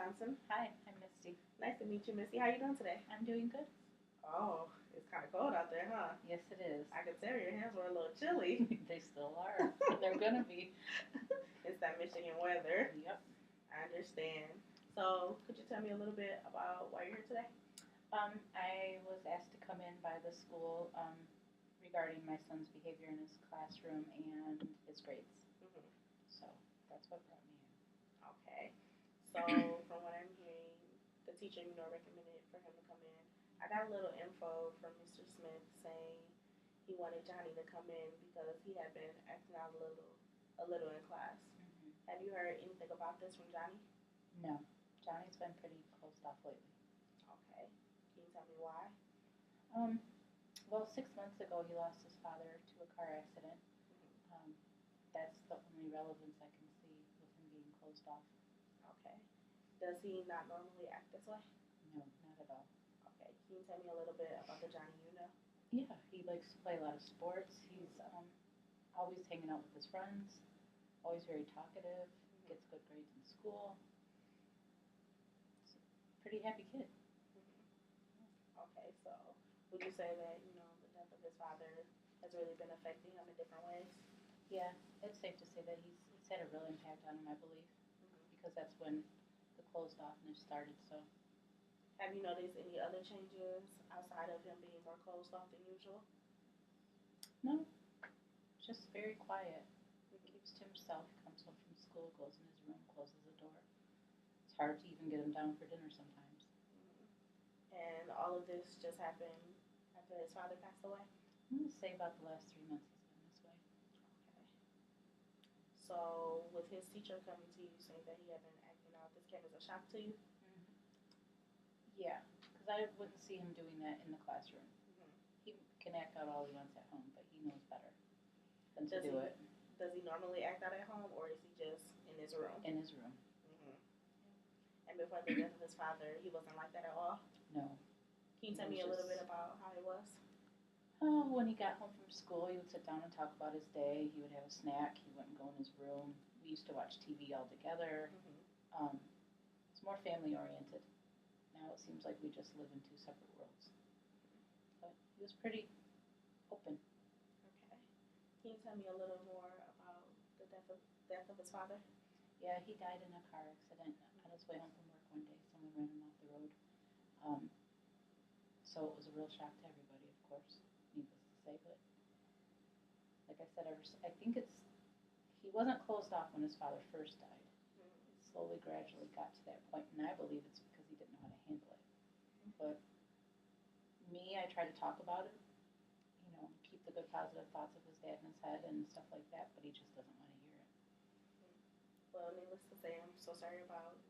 Johnson. Hi, I'm Misty. Nice to meet you, Missy. How you doing today? I'm doing good. Oh, it's kind of cold out there, huh? Yes, it is. I could tell your hands were a little chilly. They still are. They're gonna be. It's that Michigan weather. Yep. I understand. So, could you tell me a little bit about why you're here today? I was asked to come in by the school regarding my son's behavior in his classroom and his grades. Mm-hmm. So that's what brought me here. Okay. So, from what I'm hearing, the teacher, recommended for him to come in. I got a little info from Mr. Smith saying he wanted Johnny to come in because he had been acting out a little in class. Mm-hmm. Have you heard anything about this from Johnny? No, Johnny's been pretty closed off lately. Okay. Can you tell me why? Um, well, 6 months ago he lost his father to a car accident. Mm-hmm. That's the only relevance I can see with him being closed off. Okay. Does he not normally act this way? No, not at all. Okay. Can you tell me a little bit about the Johnny you know? Yeah, he likes to play a lot of sports. He's always hanging out with his friends, always very talkative, gets good grades in school. He's a pretty happy kid. Mm-hmm. Okay, so would you say that, the death of his father has really been affecting him in different ways? Yeah, it's safe to say that it's had a real impact on him, I believe, because that's when the closed offness started. So, have you noticed any other changes outside of him being more closed off than usual? no, just very quiet. He keeps to himself. He comes home from school, goes in his room, closes the door. It's hard to even get him down for dinner sometimes. And all of this just happened after his father passed away? I'm going to say about the last 3 months he's been this way. Okay. So, with his teacher coming to you saying that he had been acting out, this came as a shock to you? Mm-hmm. Yeah, because I wouldn't see him doing that in the classroom. He can act out all he wants at home, but he knows better than to do it. Does he normally act out at home, or is he just in his room? In his room. Mm-hmm. And before the death of his father, he wasn't like that at all? No. Can you tell me a little bit about how he was? Oh, when he got home from school, he would sit down and talk about his day. He would have a snack. He wouldn't go in his room. We used to watch TV all together. It's more family oriented. Now it seems like we just live in two separate worlds. But he was pretty open. Okay. Can you tell me a little more about the death of his father? Yeah, he died in a car accident on his way home from work one day. Someone ran him off the road. So it was a real shock to everybody, of course, needless to say. But like I said, I think he wasn't closed off when his father first died. It slowly, gradually got to that point, and I believe it's because he didn't know how to handle it. But me, I try to talk about it, keep the good positive thoughts of his dad in his head and stuff like that, but he just doesn't want to hear it. Well, needless to say, I'm so sorry about,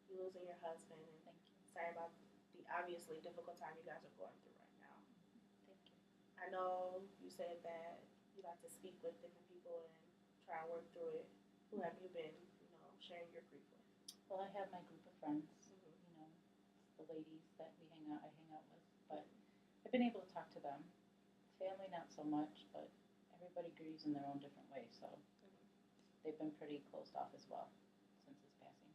you losing your husband, and Thank you. sorry about the obviously difficult time you guys are going through right now. Thank you. I know you said that you like to speak with different people and try and work through it. Who have you been, sharing your grief with? Well, I have my group of friends, Mm-hmm. it's the ladies that I hang out with, but I've been able to talk to them. Family, not so much, but everybody grieves in their own different way, so they've been pretty closed off as well since his passing.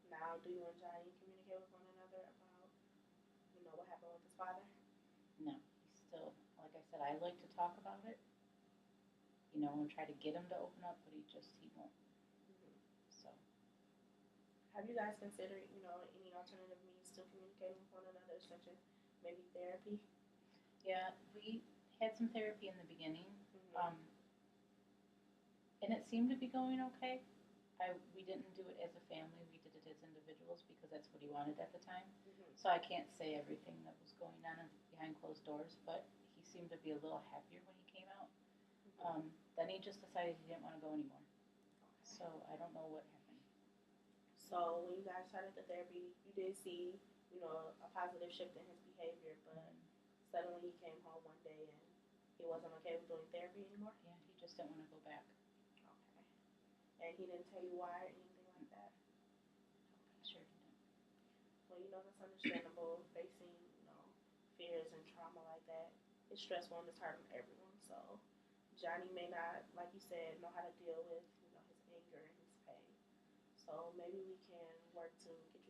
Now, do you and Johnny communicate with one another about, what happened with his father? No, he's still, like I said, I like to talk about it, and try to get him to open up, but he won't. So. Have you guys considered, any alternative means to communicating with one another, such as maybe therapy? Yeah, we had some therapy in the beginning, and it seemed to be going okay. We didn't do it as a family. We did it as individuals because that's what he wanted at the time. So I can't say everything that was going on behind closed doors, but he seemed to be a little happier when he came out. Then he just decided he didn't want to go anymore. So I don't know what happened. So when you guys started the therapy, you did see, a positive shift in his behavior, but suddenly he came home one day and he wasn't okay with doing therapy anymore? Yeah, he just didn't want to go back. Okay. And he didn't tell you why or anything like that? He sure didn't. Well, that's understandable. Facing, fears and trauma like that. It's stressful and it's hard on everyone. So Johnny may not, like you said, know how to deal with, his anger and his pain. So maybe we can work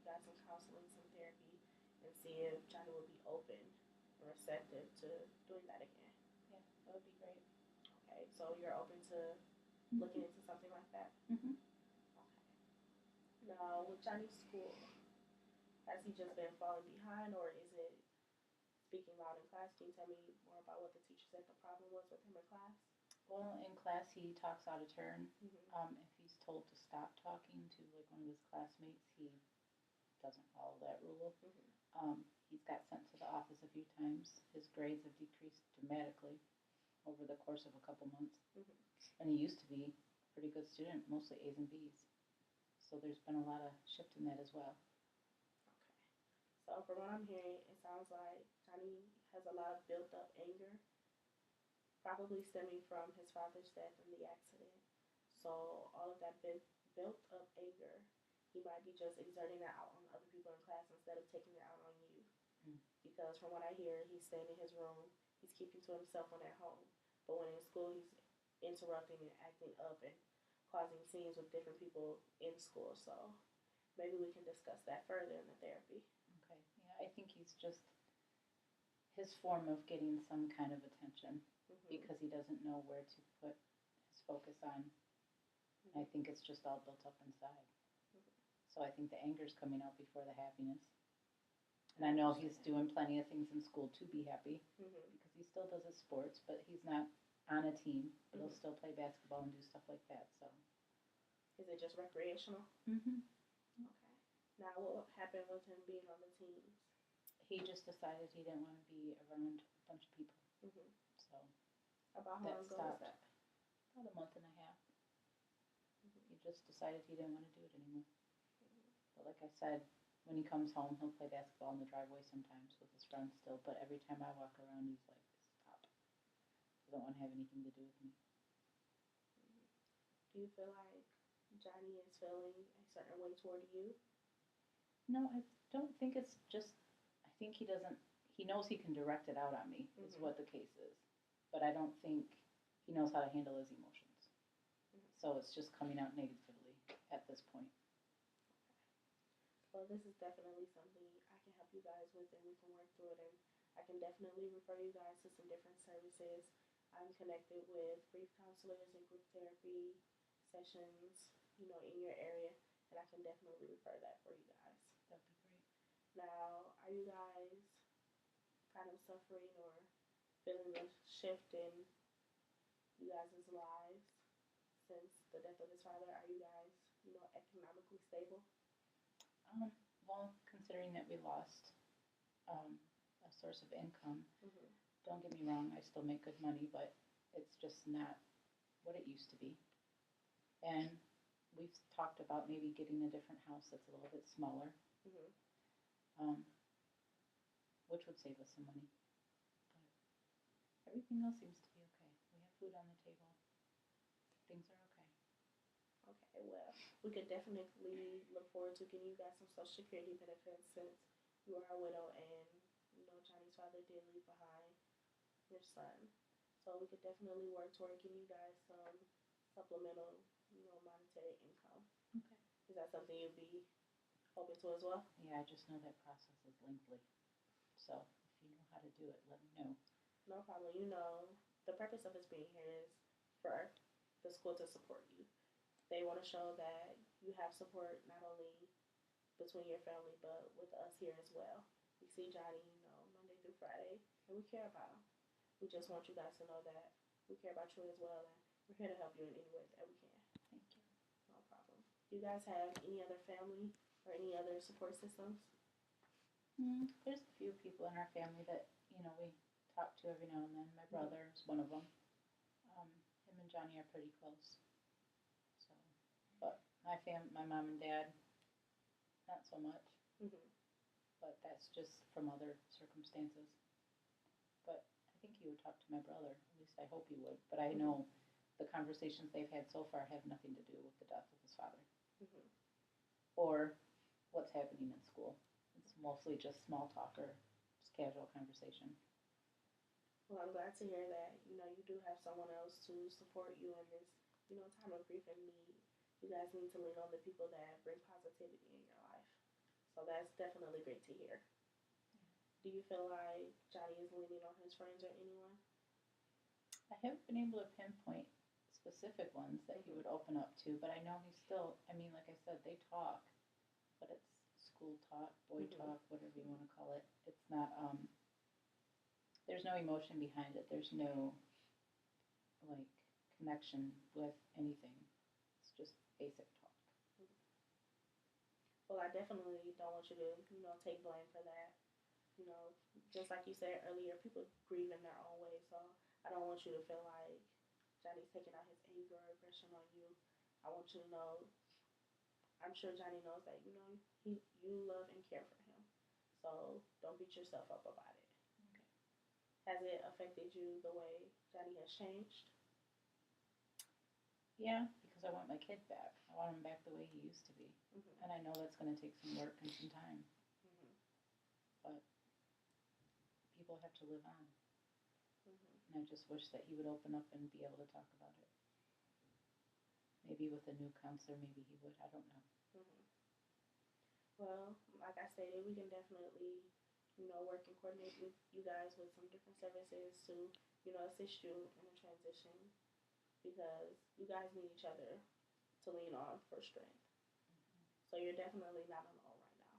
guys some counseling, some therapy, and see if Johnny would be open and receptive to doing that again. Yeah, that would be great. Okay, so you're open to looking into something like that? Mm-hmm. Okay. Now, with Johnny's school, has he just been falling behind, or is it speaking loud in class? Can you tell me more about what the teacher said the problem was with him in class? Well, in class, he talks out of turn. Mm-hmm. If he's told to stop talking to like one of his classmates, he doesn't follow that rule. Mm-hmm. He's got sent to the office a few times. His grades have decreased dramatically over the course of a couple months. Mm-hmm. And he used to be a pretty good student, mostly A's and B's. So there's been a lot of shift in that as well. Okay. So from what I'm hearing, it sounds like Johnny has a lot of built up anger, probably stemming from his father's death and the accident. So all of that built up anger, he might be just exerting that out on other people in class instead of taking it out on you. Mm. Because from what I hear, he's staying in his room, he's keeping to himself when at home. But when in school, he's interrupting and acting up and causing scenes with different people in school. So maybe we can discuss that further in the therapy. Okay. Yeah, I think he's just his form of getting some kind of attention because he doesn't know where to put his focus on. I think it's just all built up inside. So I think the anger's coming out before the happiness. And I know he's doing plenty of things in school to be happy because he still does his sports, but he's not on a team. But he'll still play basketball and do stuff like that. So, is it just recreational? Okay. Now, what happened with him being on the teams? He just decided he didn't want to be around a bunch of people. So about how long ago was that? About a month and a half. He just decided he didn't want to do it anymore. But like I said, when he comes home, he'll play basketball in the driveway sometimes with his friends still. But every time I walk around, he's like, stop. Doesn't want to have anything to do with me. Do you feel like Johnny is feeling a certain way toward you? No, I don't think it's just, I think he knows he can direct it out on me, is what the case is. But I don't think he knows how to handle his emotions. So it's just coming out negatively at this point. Well, this is definitely something I can help you guys with, and we can work through it. And I can definitely refer you guys to some different services. I'm connected with brief counselors and group therapy sessions, in your area, and I can definitely refer that for you guys. That'd be great. Now, are you guys kind of suffering or feeling a shift in you guys' lives since the death of his father? Are you guys, economically stable? Well, considering that we lost a source of income, don't get me wrong, I still make good money, but it's just not what it used to be. And we've talked about maybe getting a different house that's a little bit smaller, which would save us some money. But everything else seems to be okay. We have food on the table. Things are okay. Okay, well, we could definitely look forward to getting you guys some Social Security benefits since you are a widow and, Johnny's father did leave behind your son. So we could definitely work toward getting you guys some supplemental, monetary income. Okay. Is that something you'd be open to as well? Yeah, I just know that process is lengthy. So if you know how to do it, let me know. No problem. The purpose of us being here is for the school to support you. They want to show that you have support not only between your family, but with us here as well. We see Johnny, Monday through Friday, and we care about him. We just want you guys to know that we care about you as well, and we're here to help you in any way that we can. Thank you. No problem. Do you guys have any other family or any other support systems? There's a few people in our family that, we talk to every now and then. My brother is one of them. Him and Johnny are pretty close. So, but my mom and dad, not so much. But that's just from other circumstances. But I think you would talk to my brother. At least I hope you would. But I know the conversations they've had so far have nothing to do with the death of his father. Or what's happening in school. It's mostly just small talk or just casual conversation. Well, I'm glad to hear that, you do have someone else to support you in this, time of grief and need. You guys need to lean on the people that bring positivity in your life. So So that's definitely great to hear. Do you feel like Johnny is leaning on his friends or anyone? I haven't been able to pinpoint specific ones that he would open up to, but I know he's still, I mean, like I said, they talk, but it's school talk, boy talk, whatever you want to call it. It's not, there's no emotion behind it. There's no, like, connection with anything. It's just basic talk. Well, I definitely don't want you to, take blame for that. You know, just like you said earlier, people grieve in their own way. So I don't want you to feel like Johnny's taking out his anger or aggression on you. I want you to know, I'm sure Johnny knows that, you love and care for him. So don't beat yourself up about it. Okay. Has it affected you the way Johnny has changed? Yeah, because I want my kid back. I want him back the way he used to be. Mm-hmm. And I know that's going to take some work and some time. Mm-hmm. But people have to live on. Mm-hmm. And I just wish that he would open up and be able to talk about it. Maybe with a new counselor, maybe he would. I don't know. Mm-hmm. Well, like I stated, we can definitely, work and coordinate with you guys with some different services to, assist you in the transition because you guys need each other to lean on for strength. So you're definitely not alone right now.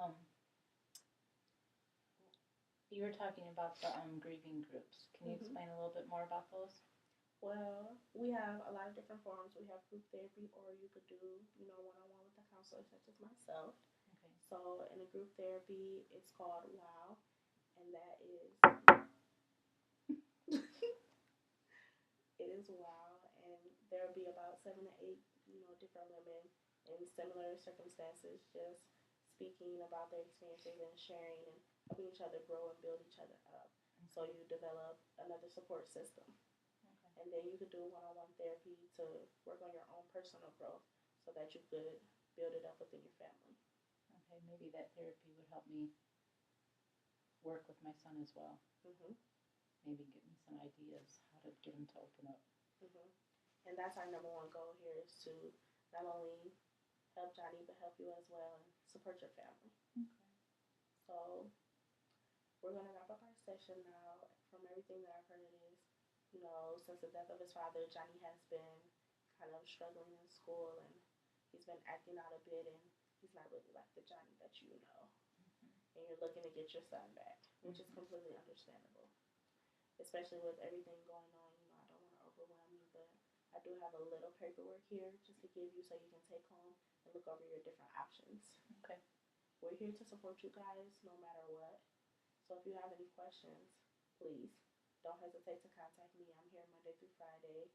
Okay. You were talking about the grieving groups. Can you explain a little bit more about those? Well, we have a lot of different forms. We have group therapy, or you could do, one-on-one with a counselor, such as myself. Okay. So in a group therapy, it's called WOW, and that is it is WOW, and there'll be about 7 to 8, different women in similar circumstances, just speaking about their experiences and sharing and helping each other grow and build each other up. So you develop another support system. And then you could do one-on-one therapy to work on your own personal growth so that you could build it up within your family. Okay, maybe that therapy would help me work with my son as well. Mm-hmm. Maybe give me some ideas how to get him to open up. Mm-hmm. And that's our number one goal here is to not only help Johnny but help you as well and support your family. Okay. So we're going to wrap up our session now. From everything that I've heard is, since the death of his father, Johnny has been kind of struggling in school and he's been acting out a bit and he's not really like the Johnny that you know. And you're looking to get your son back, which is completely understandable. Especially with everything going on, I don't want to overwhelm you, but I do have a little paperwork here just to give you so you can take home and look over your different options. Okay. We're here to support you guys no matter what. So if you have any questions, please don't hesitate to contact me. I'm here Monday through Friday,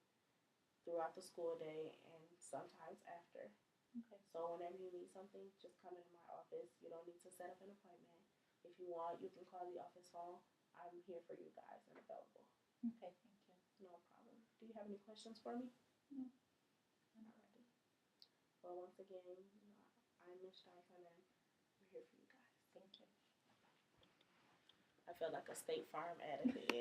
throughout the school day, and sometimes after. Okay. So whenever you need something, just come into my office. You don't need to set up an appointment. If you want, you can call the office phone. I'm here for you guys and available. Okay, thank you. No problem. Do you have any questions for me? No. Alrighty. Well, once again, I'm Miss Dyson and we're here for you guys. Thank you. I felt like a State Farm ad at the end.